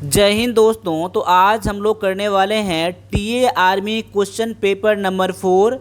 जय हिंद दोस्तों। तो आज हम लोग करने वाले हैं TA army question paper number 4।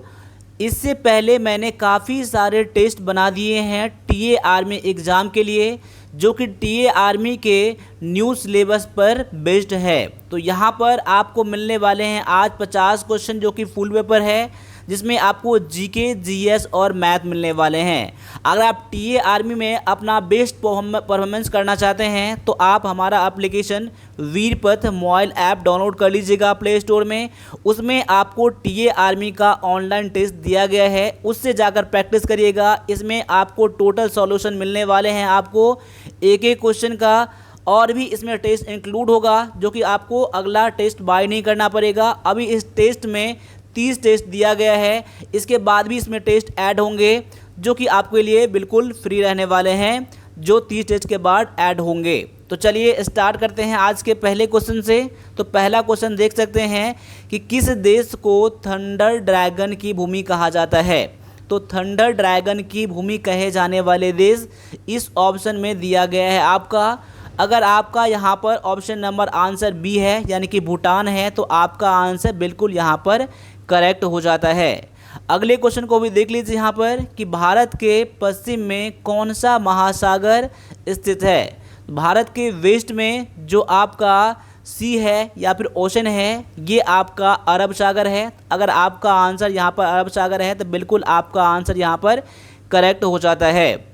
इससे पहले मैंने काफ़ी सारे टेस्ट बना दिए हैं टीए आर्मी एग्ज़ाम के लिए, जो कि टीए आर्मी के न्यू सिलेबस पर बेस्ड है। तो यहाँ पर आपको मिलने वाले हैं आज 50 क्वेश्चन, जो कि फुल पेपर है, जिसमें आपको जीके, जीएस और मैथ मिलने वाले हैं। अगर आप टीए आर्मी में अपना बेस्ट परफॉर्मेंस करना चाहते हैं तो आप हमारा एप्लीकेशन वीरपथ मोबाइल ऐप डाउनलोड कर लीजिएगा प्ले स्टोर में। उसमें आपको टीए आर्मी का ऑनलाइन टेस्ट दिया गया है, उससे जाकर प्रैक्टिस करिएगा। इसमें आपको टोटल सॉल्यूशन मिलने वाले हैं, आपको एक एक क्वेश्चन का, और भी इसमें टेस्ट इंक्लूड होगा, जो कि आपको अगला टेस्ट बाय नहीं करना पड़ेगा। अभी इस टेस्ट में 30 टेस्ट दिया गया है, इसके बाद भी इसमें टेस्ट ऐड होंगे, जो कि आपके लिए बिल्कुल फ्री रहने वाले हैं, जो 30 टेस्ट के बाद ऐड होंगे। तो चलिए स्टार्ट करते हैं आज के पहले क्वेश्चन से। तो पहला क्वेश्चन देख सकते हैं कि किस देश को थंडर ड्रैगन की भूमि कहा जाता है। तो थंडर ड्रैगन की भूमि कहे जाने वाले देश इस ऑप्शन में दिया गया है आपका। अगर आपका यहाँ पर ऑप्शन नंबर आंसर बी है, यानी कि भूटान है, तो आपका आंसर बिल्कुल यहाँ पर करेक्ट हो जाता है। अगले क्वेश्चन को भी देख लीजिए यहाँ पर कि भारत के पश्चिम में कौन सा महासागर स्थित है। भारत के वेस्ट में जो आपका सी है या फिर ओशन है, ये आपका अरब सागर है। अगर आपका आंसर यहाँ पर अरब सागर है तो बिल्कुल आपका आंसर यहाँ पर करेक्ट हो जाता है।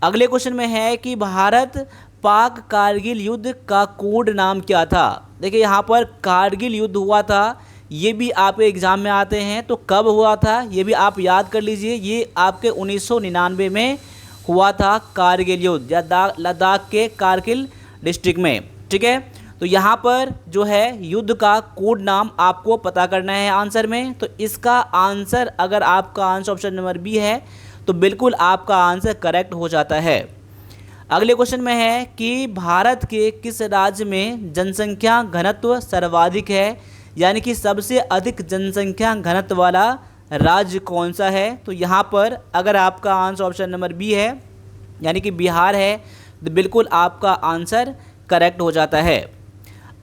अगले क्वेश्चन में है कि भारत पाक कारगिल युद्ध का कोड नाम क्या था। देखिए यहाँ पर कारगिल युद्ध हुआ था, ये भी आपके एग्ज़ाम में आते हैं, तो कब हुआ था ये भी आप याद कर लीजिए। ये आपके 1999 में हुआ था कारगिल युद्ध, या लद्दाख के कारगिल डिस्ट्रिक्ट में, ठीक है। तो यहाँ पर जो है युद्ध का कोड नाम आपको पता करना है आंसर में। तो इसका आंसर, अगर आपका आंसर ऑप्शन नंबर बी है, तो बिल्कुल आपका आंसर करेक्ट हो जाता है। अगले क्वेश्चन में है कि भारत के किस राज्य में जनसंख्या घनत्व सर्वाधिक है, यानी कि सबसे अधिक जनसंख्या घनत्व वाला राज्य कौन सा है। तो यहाँ पर अगर आपका आंसर ऑप्शन नंबर बी है, यानी कि बिहार है, तो बिल्कुल आपका आंसर करेक्ट हो जाता है।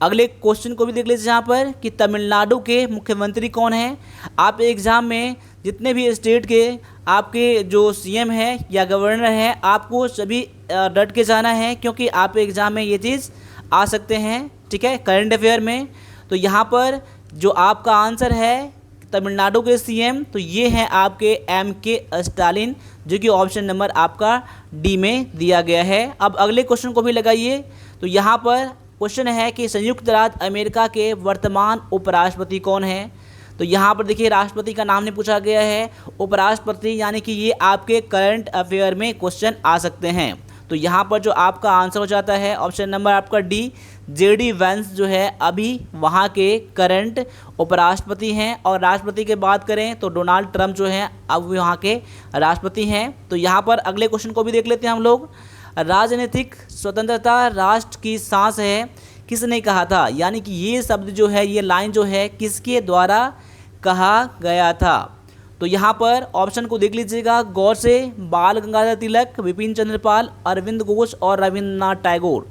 अगले क्वेश्चन को भी देख लीजिए यहाँ पर कि तमिलनाडु के मुख्यमंत्री कौन है। आप एग्ज़ाम में जितने भी स्टेट के आपके जो सीएम है या गवर्नर है, आपको सभी डट के जाना है, क्योंकि आप एग्ज़ाम में ये चीज़ आ सकते हैं, ठीक है, करंट अफेयर में। तो यहाँ पर जो आपका आंसर है तमिलनाडु के सीएम, तो ये हैं आपके MK स्टालिन, जो कि ऑप्शन नंबर आपका डी में दिया गया है। अब अगले क्वेश्चन को भी लगाइए। तो यहाँ पर क्वेश्चन है कि संयुक्त राज्य अमेरिका के वर्तमान उपराष्ट्रपति कौन है। तो यहाँ पर देखिए राष्ट्रपति का नाम नहीं पूछा गया है, उपराष्ट्रपति, यानी कि ये आपके करंट अफेयर में क्वेश्चन आ सकते हैं। तो यहाँ पर जो आपका आंसर हो जाता है ऑप्शन नंबर आपका डी, JD वैंस जो है अभी वहाँ के करंट उपराष्ट्रपति हैं। और राष्ट्रपति की बात करें तो डोनाल्ड ट्रंप जो हैं अब वहाँ के राष्ट्रपति हैं। तो यहाँ पर अगले क्वेश्चन को भी देख लेते हैं हम लोग। राजनीतिक स्वतंत्रता राष्ट्र की सांस है, किसने कहा था, यानी कि ये शब्द जो है, ये लाइन जो है, किसके द्वारा कहा गया था। तो यहाँ पर ऑप्शन को देख लीजिएगा गौर से। बाल गंगाधर तिलक, विपिन चंद्र पाल, अरविंद घोष और रविंद्रनाथ टैगोर।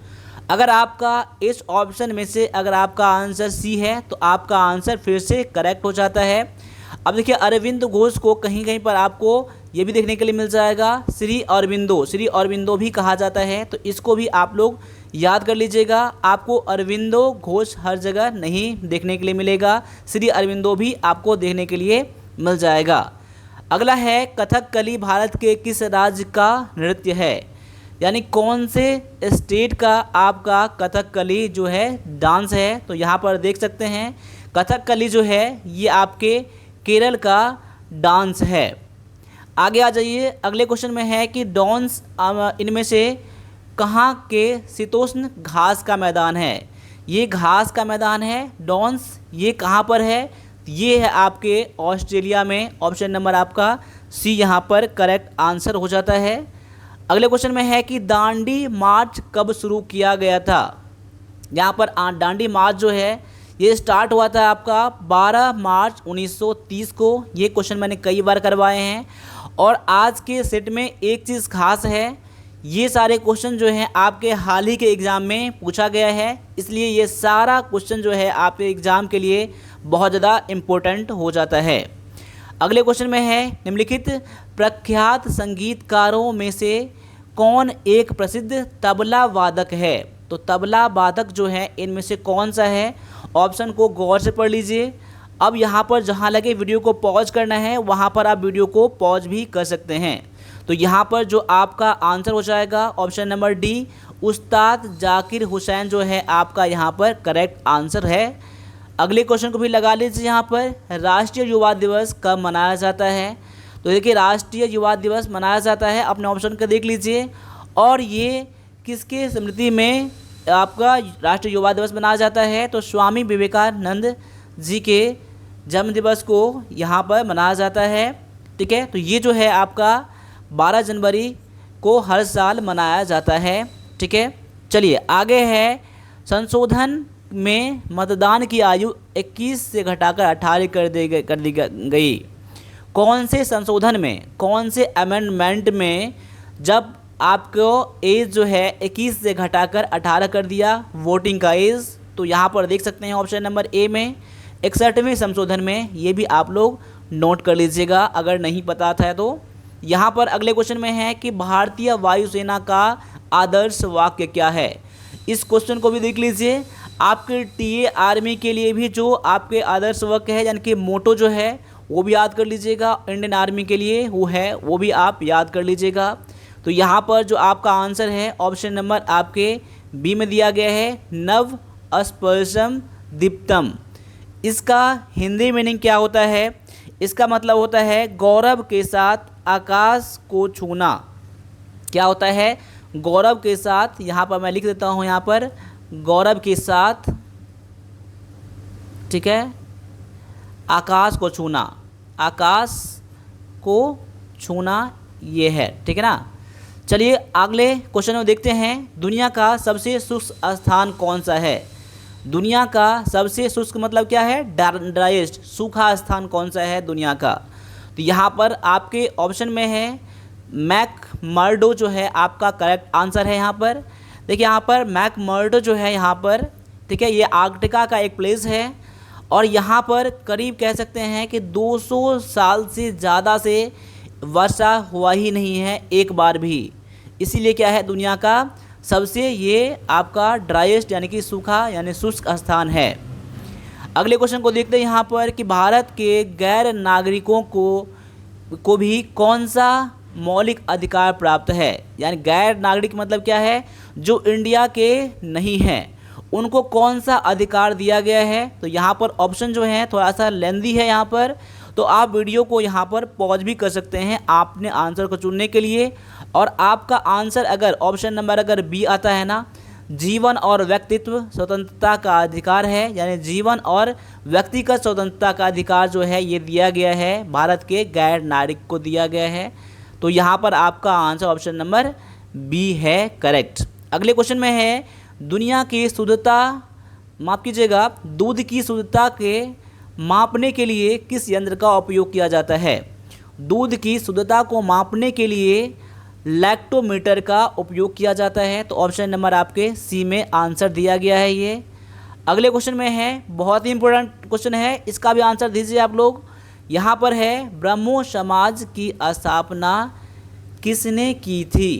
अगर आपका इस ऑप्शन में से अगर आपका आंसर सी है, तो आपका आंसर फिर से करेक्ट हो जाता है। अब देखिए अरविंद घोष को कहीं कहीं पर आपको ये भी देखने के लिए मिल जाएगा श्री अरविंदो भी कहा जाता है, तो इसको भी आप लोग याद कर लीजिएगा। आपको अरविंदो घोष हर जगह नहीं देखने के लिए मिलेगा, श्री अरविंदो भी आपको देखने के लिए मिल जाएगा। अगला है कथकली भारत के किस राज्य का नृत्य है, यानी कौन से स्टेट का आपका कथकली जो है डांस है। तो यहाँ पर देख सकते हैं कथकली जो है ये आपके केरल का डांस है। आगे आ जाइए। अगले क्वेश्चन में है कि डॉन्स इनमें से कहाँ के शीतोष्ण घास का मैदान है। ये घास का मैदान है डॉन्स, ये कहाँ पर है, ये है आपके ऑस्ट्रेलिया में। ऑप्शन नंबर आपका सी यहाँ पर करेक्ट आंसर हो जाता है। अगले क्वेश्चन में है कि दांडी मार्च कब शुरू किया गया था। यहाँ पर दांडी मार्च जो है ये स्टार्ट हुआ था आपका 12 मार्च 1930 को। ये क्वेश्चन मैंने कई बार करवाए हैं। और आज के सेट में एक चीज़ खास है, ये सारे क्वेश्चन जो हैं आपके हाल ही के एग्ज़ाम में पूछा गया है, इसलिए ये सारा क्वेश्चन जो है आपके एग्ज़ाम के लिए बहुत ज़्यादा इम्पोर्टेंट हो जाता है। अगले क्वेश्चन में है, निम्नलिखित प्रख्यात संगीतकारों में से कौन एक प्रसिद्ध तबला वादक है। तो तबला वादक जो है इनमें से कौन सा है, ऑप्शन को गौर से पढ़ लीजिए। अब यहाँ पर जहाँ लगे वीडियो को पॉज करना है वहाँ पर आप वीडियो को पॉज भी कर सकते हैं। तो यहाँ पर जो आपका आंसर हो जाएगा ऑप्शन नंबर डी, उस्ताद जाकिर हुसैन जो है आपका यहाँ पर करेक्ट आंसर है। अगले क्वेश्चन को भी लगा लीजिए। यहाँ पर राष्ट्रीय युवा दिवस कब मनाया जाता है। तो देखिए राष्ट्रीय युवा दिवस मनाया जाता है, अपने ऑप्शन को देख लीजिए, और ये किसके स्मृति में आपका राष्ट्रीय युवा दिवस मनाया जाता है। तो स्वामी विवेकानंद जी के जन्म दिवस को यहाँ पर मनाया जाता है। ठीक है, तो ये जो है आपका 12 जनवरी को हर साल मनाया जाता है। ठीक है, चलिए आगे है, संशोधन में मतदान की आयु 21 से घटाकर 18 कर दी गई। कौन से संशोधन में, कौन से अमेंडमेंट में जब आपको एज जो है 21 से घटाकर 18 कर दिया वोटिंग का एज। तो यहाँ पर देख सकते हैं ऑप्शन नंबर ए में 61वें संशोधन में। ये भी आप लोग नोट कर लीजिएगा अगर नहीं पता था तो। यहाँ पर अगले क्वेश्चन में है कि भारतीय वायुसेना का आदर्श वाक्य क्या है। इस क्वेश्चन को भी देख लीजिए। आपके टीए आर्मी के लिए भी जो आपके आदर्श वाक्य है यानी कि मोटो जो है वो भी याद कर लीजिएगा। इंडियन आर्मी के लिए वो है, वो भी आप याद कर लीजिएगा। तो यहाँ पर जो आपका आंसर है ऑप्शन नंबर आपके बी में दिया गया है, नव अस्पर्शम दीप्तम। इसका हिंदी मीनिंग क्या होता है। इसका मतलब होता है गौरव के साथ आकाश को छूना। क्या होता है, गौरव के साथ, यहाँ पर मैं लिख देता हूँ, यहाँ पर गौरव के साथ, ठीक है, आकाश को छूना, आकाश को छूना ये है। ठीक है ना। चलिए अगले क्वेश्चन में देखते हैं, दुनिया का सबसे शुष्क स्थान कौन सा है। दुनिया का सबसे शुष्क मतलब क्या है, ड्राइएस्ट, सूखा स्थान कौन सा है दुनिया का। तो यहाँ पर आपके ऑप्शन में है मैकमर्डो जो है आपका करेक्ट आंसर है। यहाँ पर देखिए, यहाँ पर मैकमर्डो जो है यहाँ पर, ठीक है, ये आर्कटिका का एक प्लेस है और यहाँ पर करीब कह सकते हैं कि 200 साल से ज़्यादा से वर्षा हुआ ही नहीं है एक बार भी। इसीलिए क्या है, दुनिया का सबसे ये आपका ड्राइएस्ट यानी कि सूखा यानी शुष्क स्थान है। अगले क्वेश्चन को देखते हैं यहाँ पर कि भारत के गैर नागरिकों को भी कौन सा मौलिक अधिकार प्राप्त है। यानी गैर नागरिक मतलब क्या है, जो इंडिया के नहीं हैं उनको कौन सा अधिकार दिया गया है। तो यहाँ पर ऑप्शन जो है थोड़ा सा लेंदी है यहाँ पर, तो आप वीडियो को यहाँ पर पॉज भी कर सकते हैं आपने आंसर को चुनने के लिए। और आपका आंसर अगर ऑप्शन नंबर अगर बी आता है ना, जीवन और व्यक्तित्व स्वतंत्रता का अधिकार है, यानी जीवन और व्यक्तिगत स्वतंत्रता का अधिकार जो है ये दिया गया है भारत के गैर नागरिक को दिया गया है। तो यहाँ पर आपका आंसर ऑप्शन नंबर बी है करेक्ट। अगले क्वेश्चन में है, दुनिया की शुद्धता, माफ़ कीजिएगा, दूध की शुद्धता के मापने के लिए किस यंत्र का उपयोग किया जाता है। दूध की शुद्धता को मापने के लिए लैक्टोमीटर का उपयोग किया जाता है। तो ऑप्शन नंबर आपके सी में आंसर दिया गया है ये। अगले क्वेश्चन में है, बहुत ही इंपॉर्टेंट क्वेश्चन है, इसका भी आंसर दीजिए आप लोग। यहाँ पर है, ब्रह्मो समाज की स्थापना किसने की थी।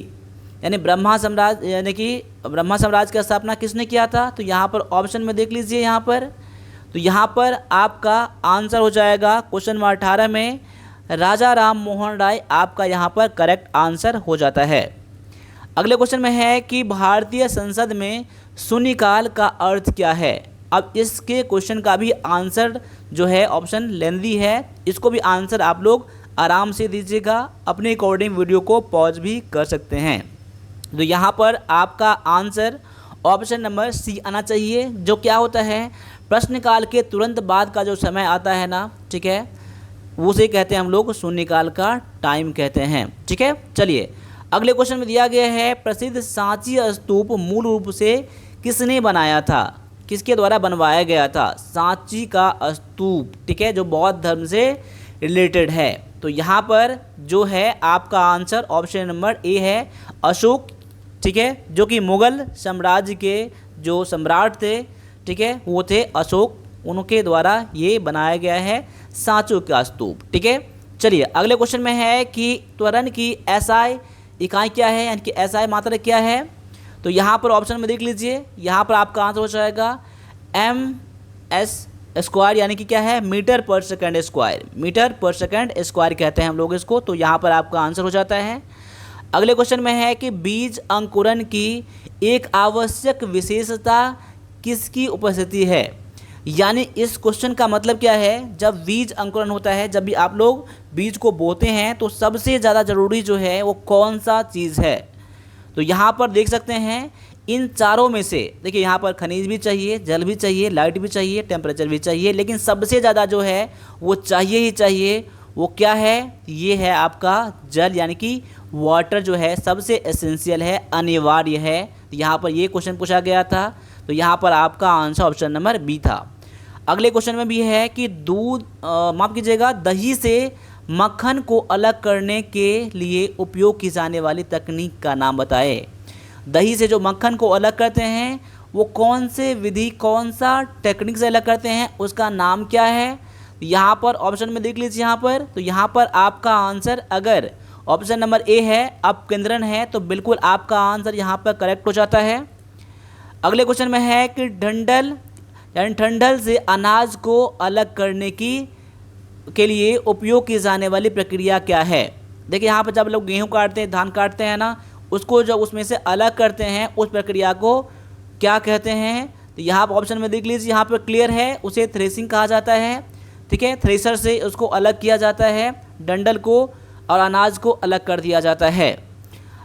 यानी ब्रह्मा साम्राज्य की स्थापना किसने किया था। तो यहाँ पर ऑप्शन में देख लीजिए यहाँ पर। तो यहाँ पर आपका आंसर हो जाएगा क्वेश्चन नंबर 18 में राजा राम मोहन राय आपका यहाँ पर करेक्ट आंसर हो जाता है। अगले क्वेश्चन में है कि भारतीय संसद में शून्यकाल का अर्थ क्या है। अब इसके क्वेश्चन का भी आंसर जो है ऑप्शन लेंदी है, इसको भी आंसर आप लोग आराम से दीजिएगा, अपने अकॉर्डिंग वीडियो को पॉज भी कर सकते हैं। तो यहाँ पर आपका आंसर ऑप्शन नंबर सी आना चाहिए, जो क्या होता है, प्रश्नकाल के तुरंत बाद का जो समय आता है ना, ठीक है, उसे कहते हैं हम लोग शून्यकाल का टाइम कहते हैं। ठीक है, चलिए अगले क्वेश्चन में दिया गया है, प्रसिद्ध सांची स्तूप मूल रूप से किसने बनाया था, किसके द्वारा बनवाया गया था। सांची का स्तूप, ठीक है, जो बौद्ध धर्म से रिलेटेड है। तो यहाँ पर जो है आपका आंसर ऑप्शन नंबर ए है अशोक, ठीक है, जो कि मुगल साम्राज्य के जो सम्राट थे, ठीक है, वो थे अशोक, उनके द्वारा ये बनाया गया है सांचो का स्तूप, ठीक है। चलिए अगले क्वेश्चन में है कि त्वरण की एसआई इकाई क्या है, यानी कि एसआई मात्रा क्या है। तो यहाँ पर ऑप्शन में देख लीजिए, यहाँ पर आपका आंसर हो जाएगा MS स्क्वायर, यानी कि क्या है मीटर पर सेकंड स्क्वायर, मीटर पर सेकंड स्क्वायर कहते हैं हम लोग इसको। तो यहाँ पर आपका आंसर हो जाता है। अगले क्वेश्चन में है कि बीज अंकुरण की एक आवश्यक विशेषता किसकी उपस्थिति है, यानी इस क्वेश्चन का मतलब क्या है, जब बीज अंकुरण होता है, जब भी आप लोग बीज को बोते हैं तो सबसे ज़्यादा ज़रूरी जो है वो कौन सा चीज़ है। तो यहाँ पर देख सकते हैं इन चारों में से, देखिए यहाँ पर खनिज भी चाहिए, जल भी चाहिए, लाइट भी चाहिए, टेम्परेचर भी चाहिए, लेकिन सबसे ज़्यादा जो है वो चाहिए ही चाहिए, वो क्या है, ये है आपका जल, यानी कि वाटर जो है सबसे एसेंशियल है, अनिवार्य है। तो यहाँ पर ये क्वेश्चन पूछा गया था, तो यहाँ पर आपका आंसर ऑप्शन नंबर बी था। अगले क्वेश्चन में भी है कि दूध माफ़ कीजिएगा, दही से मक्खन को अलग करने के लिए उपयोग की जाने वाली तकनीक का नाम बताएं। दही से जो मक्खन को अलग करते हैं वो कौन से विधि, कौन सा टेक्निक से अलग करते हैं, उसका नाम क्या है। यहाँ पर ऑप्शन में देख लीजिए यहाँ पर, तो यहाँ पर आपका आंसर अगर ऑप्शन नंबर ए है अपकेंद्रण है तो बिल्कुल आपका आंसर यहाँ पर करेक्ट हो जाता है। अगले क्वेश्चन में है कि डंडल यानी ठंडल से अनाज को अलग करने के लिए उपयोग की जाने वाली प्रक्रिया क्या है। देखिए यहाँ पर जब लोग गेहूँ काटते हैं, धान काटते हैं ना, उसको जब उसमें से अलग करते हैं उस प्रक्रिया को क्या कहते हैं। तो यहाँ पर ऑप्शन में देख लीजिए, यहाँ पर क्लियर है, उसे थ्रेसिंग कहा जाता है, ठीक है, थ्रेसर से उसको अलग किया जाता है, डंडल को और अनाज को अलग कर दिया जाता है।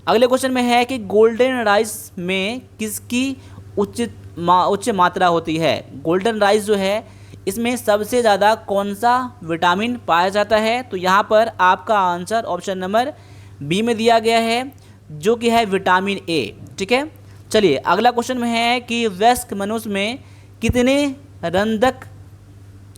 अगले क्वेश्चन में है कि गोल्डन राइस में किसकी उच्च मात्रा होती है। गोल्डन राइस जो है इसमें सबसे ज़्यादा कौन सा विटामिन पाया जाता है। तो यहाँ पर आपका आंसर ऑप्शन नंबर बी में दिया गया है, जो कि है विटामिन ए, ठीक है। चलिए अगला क्वेश्चन में है कि वयस्क मनुष्य में कितने रंधक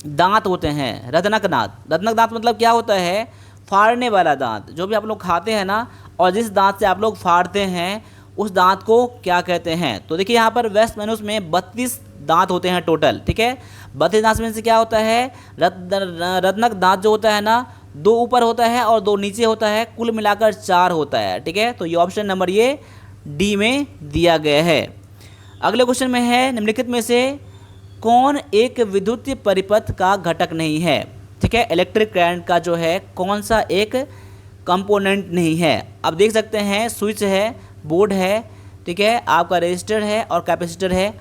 दांत होते हैं। रत्नक दांत, रत्नक दांत मतलब क्या होता है, फाड़ने वाला दांत, जो भी आप लोग खाते हैं ना और जिस दांत से आप लोग फाड़ते हैं उस दांत को क्या कहते हैं। तो देखिए यहाँ पर वयस्क मनुष्य में 32 दांत होते हैं टोटल, ठीक है। 32 दांत में से क्या होता है, रत्नक दांत जो होता है ना, 2 ऊपर होता है और 2 नीचे होता है, कुल मिलाकर 4 होता है, ठीक है। तो ये ऑप्शन नंबर ये डी में दिया गया है। अगले क्वेश्चन में है निम्नलिखित में से कौन एक विद्युत परिपथ का घटक नहीं है, ठीक है। इलेक्ट्रिक करंट का जो है कौन सा एक कंपोनेंट नहीं है। अब देख सकते हैं स्विच है, बोर्ड है, ठीक है, आपका रजिस्टर है और कैपेसिटर है।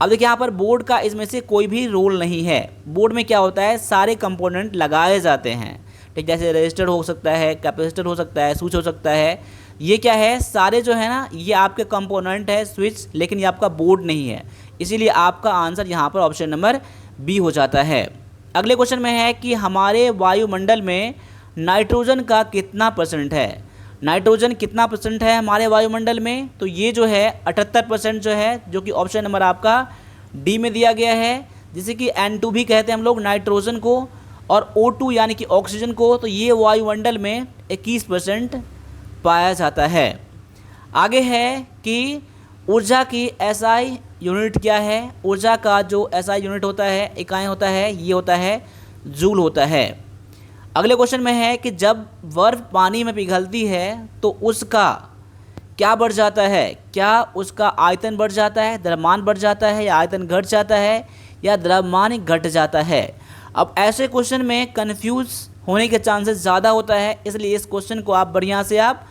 अब देखिए यहाँ पर बोर्ड का इसमें से कोई भी रोल नहीं है। बोर्ड में क्या होता है, सारे कंपोनेंट लगाए जाते हैं, ठीक, जैसे रजिस्टर हो सकता है, कैपेसिटर हो सकता है, स्विच हो सकता है, ये क्या है, सारे जो है ना ये आपके कंपोनेंट है स्विच, लेकिन ये आपका बोर्ड नहीं है, इसीलिए आपका आंसर यहाँ पर ऑप्शन नंबर बी हो जाता है। अगले क्वेश्चन में है कि हमारे वायुमंडल में नाइट्रोजन का कितना % है। नाइट्रोजन कितना % है हमारे वायुमंडल में। तो ये जो है 78% जो है, जो कि ऑप्शन नंबर आपका डी में दिया गया है, जिसे कि N2 भी कहते हैं हम लोग नाइट्रोजन को, और O2 यानी कि ऑक्सीजन को। तो ये वायुमंडल में 21% पाया जाता है। आगे है कि ऊर्जा की SI यूनिट क्या है। ऊर्जा का जो SI यूनिट होता है, इकाई होता है, ये होता है जूल होता है। अगले क्वेश्चन में है कि जब बर्फ पानी में पिघलती है तो उसका क्या बढ़ जाता है, क्या उसका आयतन बढ़ जाता है, द्रव्यमान बढ़ जाता है, या आयतन घट जाता है, या द्रव्यमान घट जाता है। अब ऐसे क्वेश्चन में कंफ्यूज होने के चांसेस ज़्यादा होता है, इसलिए इस क्वेश्चन को आप बढ़िया से आप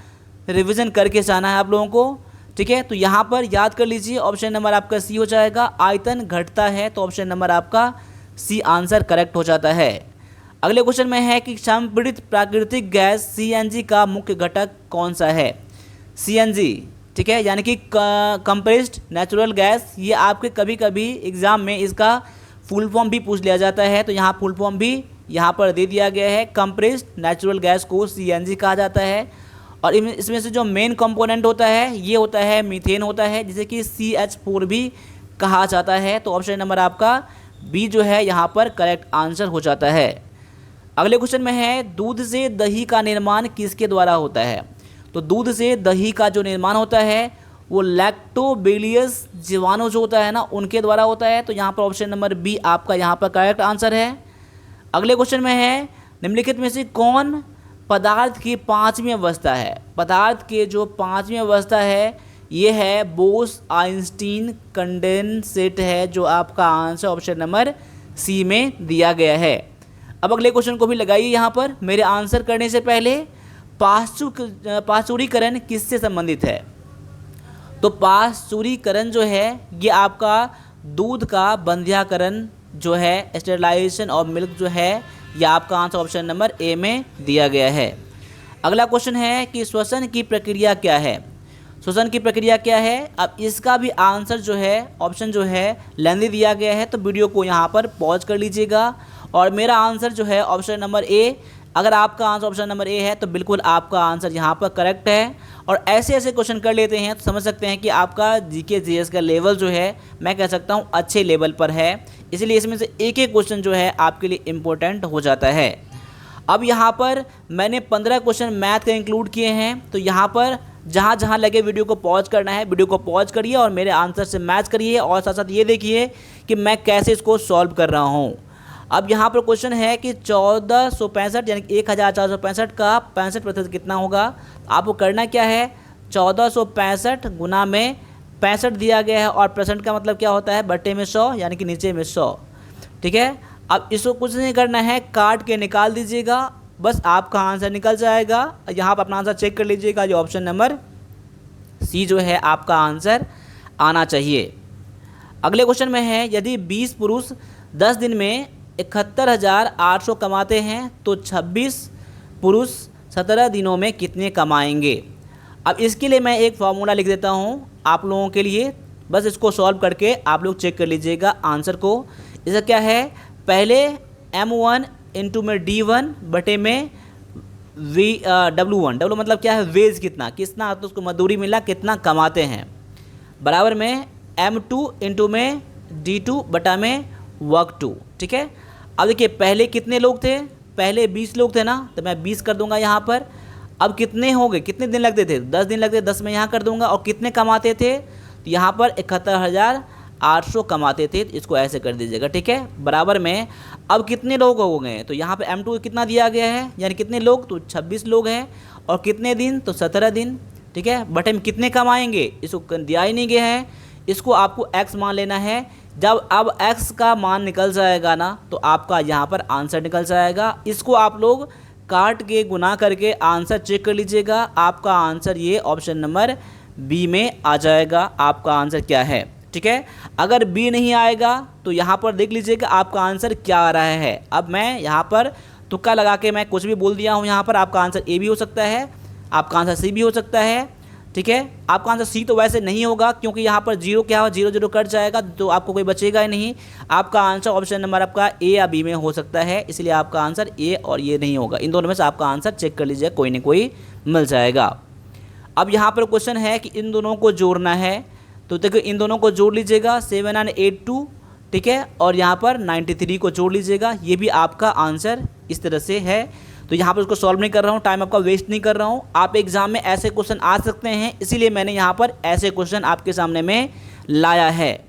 रिवीजन करके जाना है आप लोगों को, ठीक है। तो यहाँ पर याद कर लीजिए, ऑप्शन नंबर आपका सी हो जाएगा। आयतन घटता है तो ऑप्शन नंबर आपका सी आंसर करेक्ट हो जाता है। अगले क्वेश्चन में है कि संपीड़ित प्राकृतिक गैस CNG का मुख्य घटक कौन सा है। CNG, ठीक है, यानी कि कंप्रेस्ड नेचुरल गैस। ये आपके कभी कभी एग्जाम में इसका फुल फॉर्म भी पूछ लिया जाता है, तो यहाँ फुल फॉर्म भी यहाँ पर दे दिया गया है। कंप्रेस्ड नेचुरल गैस को CNG कहा जाता है। और इसमें से जो मेन कंपोनेंट होता है ये होता है मीथेन होता है, जिसे कि CH4 भी कहा जाता है। तो ऑप्शन नंबर आपका बी जो है यहाँ पर करेक्ट आंसर हो जाता है। अगले क्वेश्चन में है दूध से दही का निर्माण किसके द्वारा होता है। तो दूध से दही का जो निर्माण होता है वो लैक्टोबैसिलस जीवाणु जो होता है ना उनके द्वारा होता है। तो यहाँ पर ऑप्शन नंबर बी आपका यहाँ पर करेक्ट आंसर है। अगले क्वेश्चन में है निम्नलिखित में से कौन पदार्थ की पांचवी अवस्था है। पदार्थ के जो पांचवी अवस्था है ये है बोस आइंस्टीन कंडेंसेट है, जो आपका आंसर ऑप्शन नंबर सी में दिया गया है। अब अगले क्वेश्चन को भी लगाइए यहाँ पर मेरे आंसर करने से पहले। पाश्चुरीकरण किससे संबंधित है। तो पाश्चुरीकरण जो है ये आपका दूध का बंध्याकरण जो है, स्टेरिलाइजेशन ऑफ मिल्क जो है, यह आपका आंसर ऑप्शन नंबर ए में दिया गया है। अगला क्वेश्चन है कि श्वसन की प्रक्रिया क्या है। श्वसन की प्रक्रिया क्या है। अब इसका भी आंसर जो है ऑप्शन जो है लेंदी दिया गया है, तो वीडियो को यहाँ पर पॉज कर लीजिएगा और मेरा आंसर जो है ऑप्शन नंबर ए। अगर आपका आंसर ऑप्शन नंबर ए है तो बिल्कुल आपका आंसर यहाँ पर करेक्ट है। और ऐसे ऐसे क्वेश्चन कर लेते हैं तो समझ सकते हैं कि आपका जीके जीएस का लेवल जो है मैं कह सकता हूँ अच्छे लेवल पर है, इसलिए इसमें से एक एक क्वेश्चन जो है आपके लिए इम्पोर्टेंट हो जाता है। अब यहाँ पर मैंने 15 क्वेश्चन मैथ के इंक्लूड किए हैं, तो यहाँ पर जहाँ जहाँ लगे वीडियो को पॉज करना है, वीडियो को पॉज करिए और मेरे आंसर से मैच करिए और साथ साथ ये देखिए कि मैं कैसे इसको सॉल्व कर रहा हूँ। अब यहाँ पर क्वेश्चन है कि 1465 यानी कि 1465 का 65% कितना होगा। आपको करना क्या है, 1465 गुना में 65 दिया गया है और परसेंट का मतलब क्या होता है बटे में 100 यानी कि नीचे में 100। ठीक है, अब इसको कुछ नहीं करना है, काट के निकाल दीजिएगा, बस आपका आंसर निकल जाएगा। यहाँ पर अपना आंसर चेक कर लीजिएगा, जो ऑप्शन नंबर सी जो है आपका आंसर आना चाहिए। अगले क्वेश्चन में है यदि 20 पुरुष 10 दिन में 71,800 कमाते हैं तो 26 पुरुष 17 दिनों में कितने कमाएंगे। अब इसके लिए मैं एक फार्मूला लिख देता हूँ आप लोगों के लिए, बस इसको सॉल्व करके आप लोग चेक कर लीजिएगा आंसर को। इसका क्या है, पहले M1 इंटू में D1 बटे में W1, W मतलब क्या है वेज कितना तो उसको मजदूरी मिला कितना कमाते हैं, बराबर में M2 इंटू में D2 बटा में वर्क 2। ठीक है, अब देखिए पहले कितने लोग थे, पहले 20 लोग थे ना, तो मैं 20 कर दूंगा यहाँ पर। अब कितने हो गए, कितने दिन लगते थे, 10 दिन लगते, 10 में यहाँ कर दूंगा। और कितने कमाते थे, तो यहाँ पर 71,800 कमाते थे, तो इसको ऐसे कर दीजिएगा। ठीक है, बराबर में अब कितने लोग हो गए, तो यहाँ पे M2 कितना दिया गया है यानी कितने लोग, तो 26 लोग हैं। और कितने दिन, तो 17 दिन। ठीक है, बटे में कितने कमाएंगे, इसको दिया ही नहीं गया है, इसको आपको x मान लेना है। जब अब x का मान निकल जाएगा ना तो आपका यहाँ पर आंसर निकल जाएगा। इसको आप लोग काट के गुना करके आंसर चेक कर लीजिएगा, आपका आंसर ये ऑप्शन नंबर बी में आ जाएगा। आपका आंसर क्या है, ठीक है। अगर बी नहीं आएगा तो यहाँ पर देख लीजिएगा आपका आंसर क्या आ रहा है। अब मैं यहाँ पर तुक्का लगा के मैं कुछ भी बोल दिया हूँ, यहाँ पर आपका आंसर ए भी हो सकता है, आपका आंसर सी भी हो सकता है। ठीक है, आपका आंसर सी तो वैसे नहीं होगा क्योंकि यहाँ पर जीरो क्या हो, 0 0 कट जाएगा तो आपको कोई बचेगा ही नहीं। आपका आंसर ऑप्शन नंबर आपका ए या बी में हो सकता है, इसलिए आपका आंसर ए और ये नहीं होगा। इन दोनों में से आपका आंसर चेक कर लीजिए, कोई ना कोई मिल जाएगा। अब यहाँ पर क्वेश्चन है कि इन दोनों को जोड़ना है, तो देखो इन दोनों को जोड़ लीजिएगा 7 and 8 2, ठीक है, और यहाँ पर 93 को जोड़ लीजिएगा। ये भी आपका आंसर इस तरह से है। तो यहाँ पर उसको सॉल्व नहीं कर रहा हूँ, टाइम आपका वेस्ट नहीं कर रहा हूँ। आप एग्जाम में ऐसे क्वेश्चन आ सकते हैं, इसीलिए मैंने यहाँ पर ऐसे क्वेश्चन आपके सामने में लाया है।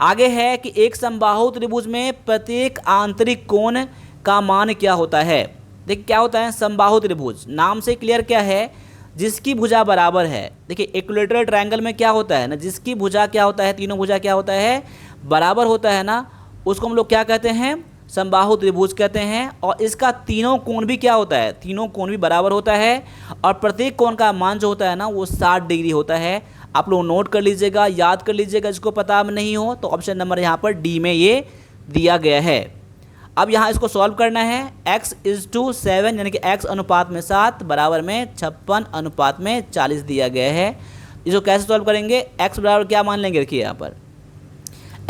आगे है कि एक समबाहु त्रिभुज में प्रत्येक आंतरिक कोण का मान क्या होता है। देखिए क्या होता है समबाहु त्रिभुज, नाम से क्लियर क्या है, जिसकी भुजा बराबर है। देखिए इक्विलेटरल ट्रायंगल में क्या होता है ना, जिसकी भुजा क्या होता है, तीनों भुजा क्या होता है, बराबर होता है ना, उसको हम लोग क्या कहते हैं, समबाहु त्रिभुज कहते हैं। और इसका तीनों कोण भी क्या होता है, तीनों कोण भी बराबर होता है। और प्रत्येक कोण का मान जो होता है ना वो 60 डिग्री होता है। आप लोग नोट कर लीजिएगा, याद कर लीजिएगा, जिसको पता नहीं हो तो ऑप्शन नंबर यहाँ पर डी में ये दिया गया है। अब यहाँ इसको सॉल्व करना है, x:7 यानी कि x अनुपात में 7 बराबर में 56 अनुपात में 40 दिया गया है। इसको कैसे सॉल्व करेंगे, x बराबर क्या मान लेंगे, देखिए यहाँ पर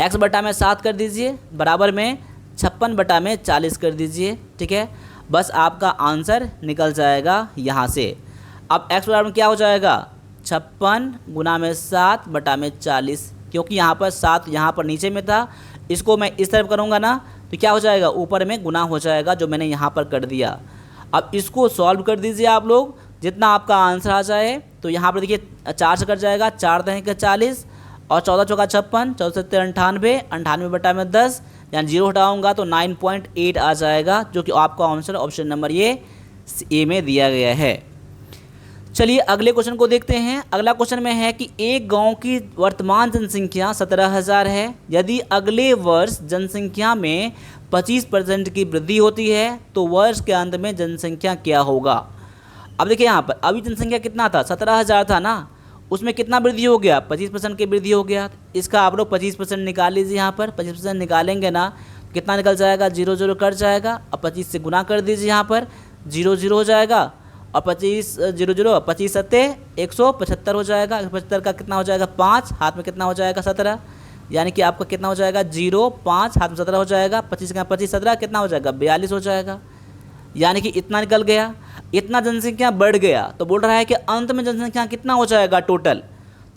x बटा में 7 कर दीजिए, बराबर में 56 बटा में 40 कर दीजिए। ठीक है, बस आपका आंसर निकल जाएगा यहाँ से। अब x बराबर में क्या हो जाएगा, 56 गुना में 7 बटा में 40, क्योंकि यहाँ पर 7 यहाँ पर नीचे में था, इसको मैं इस तरफ करूँगा ना तो क्या हो जाएगा, ऊपर में गुना हो जाएगा, जो मैंने यहाँ पर कर दिया। अब इसको सॉल्व कर दीजिए आप लोग, जितना आपका आंसर आ जाए। तो यहाँ पर देखिए 4 से कट जाएगा, 4 दहें के 40 और 14 चौका 56, 14 सत्ते 98, 98 बटा में 10, यानी 0 हटाऊंगा तो 9.8 आ जाएगा, जो कि आपका आंसर ऑप्शन नंबर ये ए में दिया गया है। चलिए अगले क्वेश्चन को देखते हैं। अगला क्वेश्चन में है कि एक गांव की वर्तमान जनसंख्या 17,000 है। यदि अगले वर्ष जनसंख्या में 25% की वृद्धि होती है तो वर्ष के अंत में जनसंख्या क्या होगा। अब देखिए यहाँ पर अभी जनसंख्या कितना था, 17,000 था ना, उसमें कितना वृद्धि हो गया, 25% की वृद्धि हो गया। इसका आप लोग 25% निकाल लीजिए। यहाँ पर 25% निकालेंगे ना, कितना निकल जाएगा, 0 0 कट जाएगा। अब 25 से गुना कर दीजिए, यहाँ पर 0 0 हो जाएगा और 25 0 0 25 सत्ते 175 हो जाएगा। 175 का कितना हो जाएगा, 5, हाथ में कितना हो जाएगा 17, यानी कि आपका कितना हो जाएगा 0 5 हाथ में 17 हो जाएगा। 25 का 25 17 कितना हो जाएगा 42 हो जाएगा, यानी कि इतना निकल गया। इतना जनसंख्या बढ़ गया तो बोल रहा है कि अंत में जनसंख्या कितना हो जाएगा टोटल,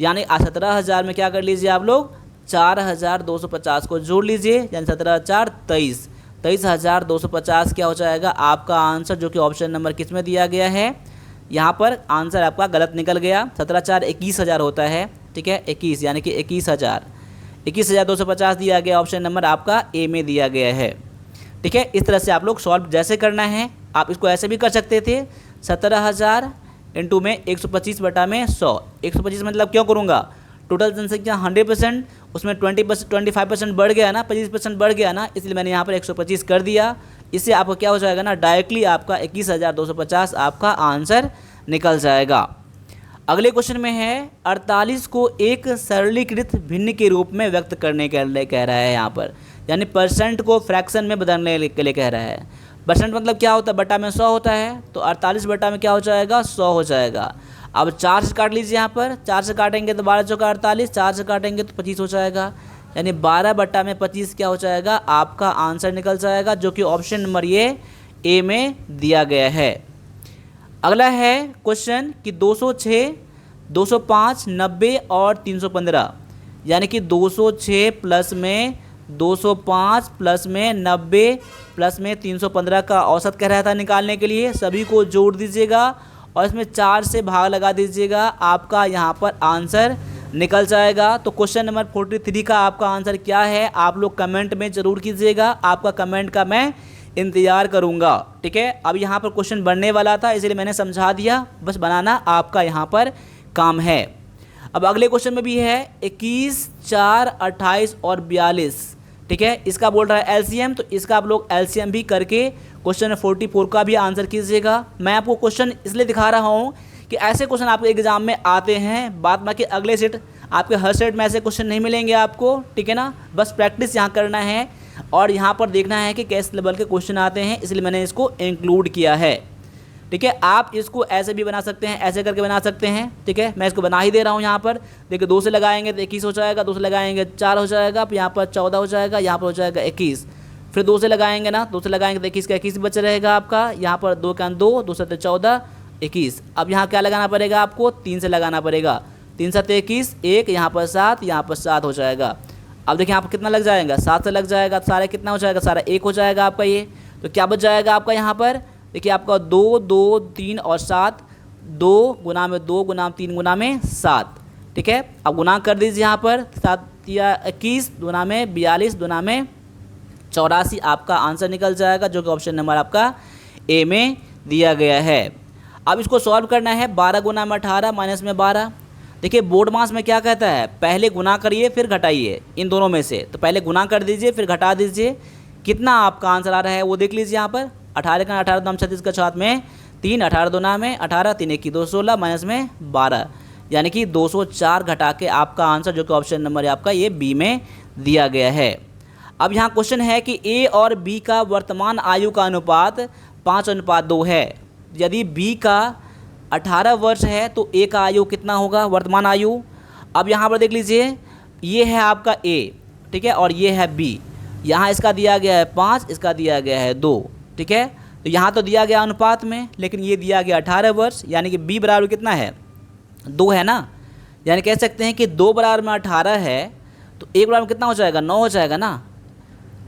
यानी 17,000 में क्या कर लीजिए आप लोग 4,250 को जोड़ लीजिए, यानी 17 4 23, 23,250 क्या हो जाएगा आपका आंसर, जो कि ऑप्शन नंबर किस में दिया गया है। यहाँ पर आंसर आपका गलत निकल गया। 17 4 21,000 होता है, ठीक है 21, यानी कि 21,250 दिया गया, ऑप्शन नंबर आपका ए में दिया गया है। ठीक है, इस तरह से आप लोग सॉल्व जैसे करना है, आप इसको ऐसे भी कर सकते थे। 17,000 इंटू में 125 बटा में 100, 125 मतलब क्यों करूँगा, टोटल जनसंख्या 100%, उसमें 25% बढ़ गया ना, 25% बढ़ गया ना, इसलिए मैंने यहाँ पर 125 कर दिया। इससे आपको क्या हो जाएगा ना, डायरेक्टली आपका 21,250 आपका आंसर निकल जाएगा। अगले क्वेश्चन में है 48 को एक सरलीकृत भिन्न के रूप में व्यक्त करने के लिए कह रहा है यहाँ पर, यानी परसेंट को फ्रैक्शन में बदलने के लिए कह रहा है। परसेंट मतलब क्या होता है, बटा में 100 होता है, तो 48 बटा में क्या हो जाएगा 100 हो जाएगा। अब 4 से काट लीजिए, यहाँ पर 4 से काटेंगे तो 12 चौका 48, 4 से काटेंगे तो 25 हो जाएगा, यानी 12 बटा में 25 क्या हो जाएगा आपका आंसर निकल जाएगा, जो कि ऑप्शन नंबर ये ए में दिया गया है। अगला है क्वेश्चन कि 206, 205, 90 और 315, यानी कि 206 प्लस में 205 प्लस में 90 प्लस में 315 का औसत कह रहा था निकालने के लिए। सभी को जोड़ दीजिएगा और इसमें 4 से भाग लगा दीजिएगा, आपका यहाँ पर आंसर निकल जाएगा। तो क्वेश्चन नंबर 43 का आपका आंसर क्या है, आप लोग कमेंट में ज़रूर कीजिएगा, आपका कमेंट का मैं इंतज़ार करूँगा। ठीक है, अब यहाँ पर क्वेश्चन बनने वाला था इसलिए मैंने समझा दिया, बस बनाना आपका यहाँ पर काम है। अब अगले क्वेश्चन में भी है 21, 4, 28 और 42। ठीक है, इसका बोल रहा है एलसीएम, तो इसका आप लोग एलसीएम भी करके क्वेश्चन 44 का भी आंसर कीजिएगा। मैं आपको क्वेश्चन इसलिए दिखा रहा हूँ कि ऐसे क्वेश्चन आपके एग्जाम में आते हैं, बाद बाकी अगले सेट आपके हर सेट में ऐसे क्वेश्चन नहीं मिलेंगे आपको। ठीक है ना, बस प्रैक्टिस यहाँ करना है और यहाँ पर देखना है कि किस लेवल के क्वेश्चन आते हैं, इसलिए मैंने इसको इंक्लूड किया है। ठीक है, आप इसको ऐसे भी बना सकते हैं, ऐसे करके बना सकते हैं। ठीक है, मैं इसको बना ही दे रहा हूँ। यहाँ पर देखिए 2 से लगाएंगे तो 21 हो जाएगा, 2 से लगाएंगे 4 हो जाएगा, फिर यहाँ पर 14 हो जाएगा, यहाँ पर हो जाएगा 21, फिर 2 से लगाएंगे ना, 2 से लगाएंगे तो 21 का 21 बच रहेगा आपका, यहाँ पर 2 का 2, 2 से 14 21। अब यहाँ क्या लगाना पड़ेगा आपको, 3 से लगाना पड़ेगा, 3 से 21, 1 यहाँ पर 7, यहाँ पर 7 हो जाएगा। अब देखिए यहाँ पर कितना लग जाएगा, 7 से लग जाएगा, सारा कितना हो जाएगा, सारा 1 हो जाएगा आपका ये। तो क्या बच जाएगा आपका यहाँ पर, देखिए आपका 2 2 3 और 7, 2 गुना में 2 गुना 3 गुना में 7। ठीक है, अब गुना कर दीजिए यहाँ पर, 7 या 21 गुना में 42 गुना में 84 आपका आंसर निकल जाएगा, जो कि ऑप्शन नंबर आपका ए में दिया गया है। अब इसको सॉल्व करना है, 12 गुना में 18 माइनस में 12। देखिए बोर्ड मास में क्या कहता है, पहले गुना करिए फिर घटाइए इन दोनों में से, तो पहले गुना कर दीजिए फिर घटा दीजिए, कितना आपका आंसर आ रहा है वो देख लीजिए। यहाँ पर 18 का 18 दाम 36 का 7 में 3, 18 2 में 18, 3 1 2 16 माइनस में 12, यानी कि 204 घटा के आपका आंसर, जो कि ऑप्शन नंबर आपका ये बी में दिया गया है। अब यहाँ क्वेश्चन है कि ए और बी का वर्तमान आयु का अनुपात 5:2 है। यदि बी का 18 वर्ष है तो ए का आयु कितना होगा, वर्तमान आयु। अब यहाँ पर देख लीजिए, ये है आपका ए, ठीक है, और ये है बी। यहाँ इसका दिया गया है 5, इसका दिया गया है 2। ठीक है, तो यहाँ तो दिया गया अनुपात में, लेकिन ये दिया गया 18 वर्ष, यानी कि बी बराबर कितना है 2 है ना, यानी कह सकते हैं कि 2 बराबर में 18 है तो 1 बराबर कितना हो जाएगा 9 हो जाएगा ना।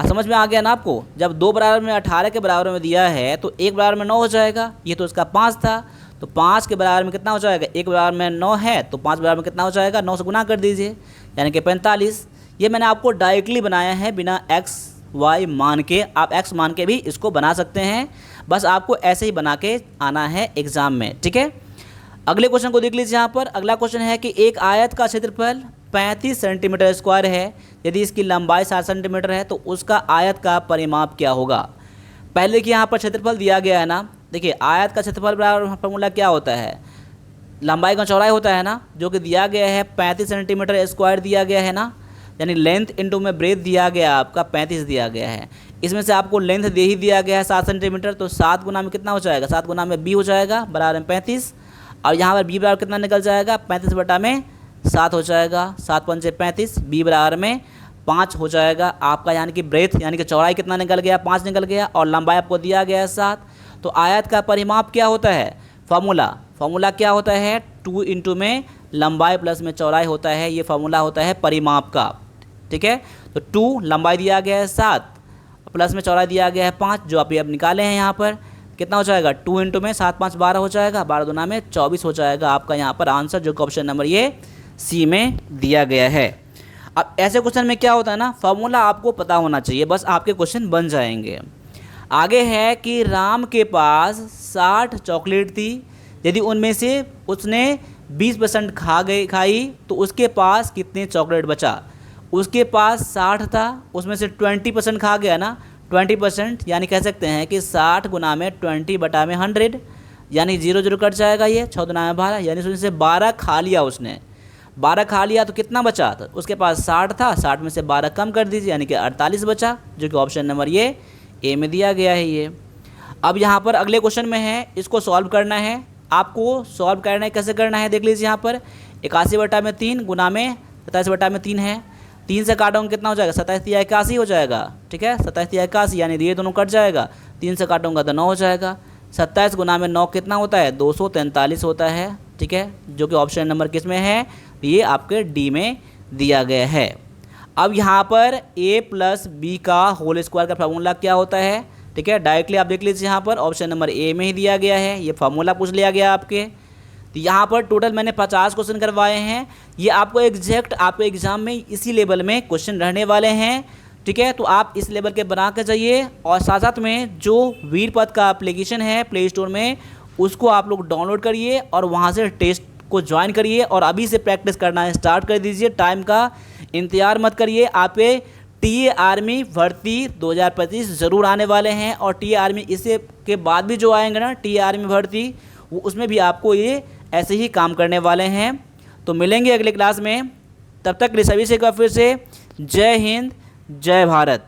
समझ में आ गया ना आपको? जब 2 बराबर में 18 के बराबर में दिया है तो 1 बराबर में 9 हो जाएगा, ये तो इसका 5 था, तो 5 के बराबर में कितना हो जाएगा? 1 बराबर में 9 है तो 5 बराबर में कितना हो जाएगा? 9 से गुना कर दीजिए, यानी कि 45। ये मैंने आपको डायरेक्टली बनाया है बिना एक्स वाई मान के, आप एक्स मान के भी इसको बना सकते हैं, बस आपको ऐसे ही बना के आना है एग्ज़ाम में, ठीक है। अगले क्वेश्चन को देख लीजिए यहाँ पर। अगला क्वेश्चन है कि एक आयत का क्षेत्रफल 35 सेंटीमीटर स्क्वायर है, यदि इसकी लंबाई 7 सेंटीमीटर है तो उसका आयत का परिमाप क्या होगा। पहले देखिए यहाँ पर क्षेत्रफल दिया गया है ना, देखिए आयत का क्षेत्रफल बराबर फॉर्मूला क्या होता है? लंबाई का चौड़ाई होता है ना, जो कि दिया गया है 35 सेंटीमीटर स्क्वायर दिया गया है ना, यानी लेंथ इंटू में ब्रेथ दिया गया आपका 35 दिया गया है। इसमें से आपको लेंथ दे ही दिया गया है 7 सेंटीमीटर, तो 7 गुना में कितना हो जाएगा? 7 गुना में b हो जाएगा बराबर में 35, और यहाँ पर b बराबर कितना निकल जाएगा? 35 बटा में 7 हो जाएगा, 7 पंचे 35, b बराबर में 5 हो जाएगा आपका, यानी कि ब्रेथ यानी कि चौड़ाई कितना निकल गया? 5 निकल गया, और लंबाई आपको दिया गया है 7। तो आयत का परिमाप क्या होता है? फार्मूला क्या होता है? 2 इंटू में लंबाई प्लस में चौड़ाई होता है, ये फार्मूला होता है परिमाप का, ठीक है। तो 2 लंबाई दिया गया है 7 प्लस में चौड़ाई दिया गया है 5, जो आप ये अब निकाले हैं यहाँ पर कितना हो जाएगा? 2 इंटू में 7 5 12 हो जाएगा, 12 दूना में 24 हो जाएगा आपका यहाँ पर आंसर, जो कि ऑप्शन नंबर ये सी में दिया गया है। अब ऐसे क्वेश्चन में क्या होता है ना, फार्मूला आपको पता होना चाहिए, बस आपके क्वेश्चन बन जाएंगे। आगे है कि राम के पास 60 चॉकलेट थी, यदि उनमें से उसने 20% खाई तो उसके पास कितने चॉकलेट बचा। उसके पास 60 था, उसमें से 20% खा गया ना, 20%, यानी कह सकते हैं कि 60 गुना में 20 बटा में 100, यानी 0 0 कट जाएगा, ये 6 दुना में 12, यानी उसमें से 12 खा लिया उसने। 12 खा लिया तो कितना बचा? तो उसके पास 60 था, 60 में से 12 कम कर दीजिए, यानी कि 48 बचा, जो कि ऑप्शन नंबर ये ए में दिया गया है ये। अब यहाँ पर अगले क्वेश्चन में है, इसको सॉल्व करना है आपको। सॉल्व करना है, कैसे करना है देख लीजिए यहाँ पर। 81 बटा में 3 गुना में 27 बटा में 3 है, 3 से काटोगे कितना हो जाएगा? 27 या 81 हो जाएगा, ठीक है। 27 या 81, यानी ये दोनों कट जाएगा, 3 से काटूंगा तो 9 हो जाएगा। 27 गुना में 9 कितना होता है? 243 होता है, ठीक है, जो कि ऑप्शन नंबर किस में है? ये आपके डी में दिया गया है। अब यहाँ पर a प्लस बी का होल स्क्वायर का फार्मूला क्या होता है, ठीक है, डायरेक्टली आप देख लीजिए यहाँ पर ऑप्शन नंबर ए में ही दिया गया है, ये फार्मूला पूछ लिया गया आपके। तो यहाँ पर टोटल मैंने 50 क्वेश्चन करवाए हैं, ये आपको एग्जैक्ट आपके एग्जाम में इसी लेवल में क्वेश्चन रहने वाले हैं, ठीक है। तो आप इस लेवल के बना के जाइए, और साथ साथ में जो वीरपद का एप्लीकेशन है प्ले स्टोर में, उसको आप लोग डाउनलोड करिए और वहाँ से टेस्ट को ज्वाइन करिए, और अभी से प्रैक्टिस करना स्टार्ट कर दीजिए, टाइम का इंतजार मत करिए। आपके टीए आर्मी भर्ती 2025 ज़रूर आने वाले हैं, और टीए आर्मी इससे के बाद भी जो आएंगे ना टीए आर्मी भर्ती, वो उसमें भी आपको ये ऐसे ही काम करने वाले हैं। तो मिलेंगे अगले क्लास में, तब तक के लिए सभी से फिर से जय हिंद जय भारत।